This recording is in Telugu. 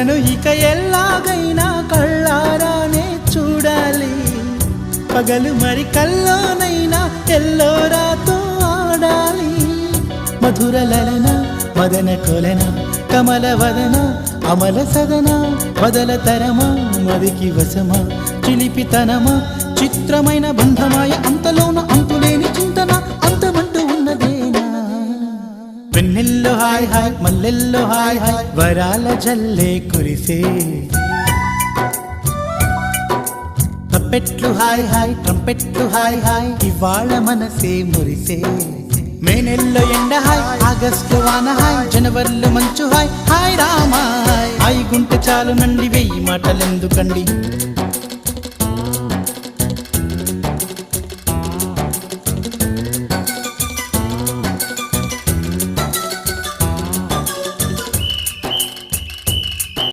నన్ను ఇక ఎల్లాగైనా కళ్ళారానే చూడాలి, పగలు మరి కల్లోనైనా ఎల్లోరాతో ఆడాలి. మధుర లలన మదన కొలన కమల వదన అమల సదన వదల తరమా మదికి వశమా చిలిపితనమా చిత్రమైన బంధమాయ అంతలోన అంతులేని చింతన అంతమంటూ ఉన్నదేనా. వెన్నెల్లో హాయ్ హాయ్ మల్లెల్లో హాయ్ హాయ్ వరాల జల్లే కురిసే, తప్పెట్లు హాయ్ హాయ్ ట్రంపెట్లు హాయ్ హాయ్ ఇవాళ మనసే మురిసే. మే నెలలో ఎండ హాయ్ ఆగస్టు వాన హాయ్ జనవరిలో మంచు హాయ్ హాయ్ రామా హాయ్ గుంటె చాలు నండి 1000 మాటలెందుకండి.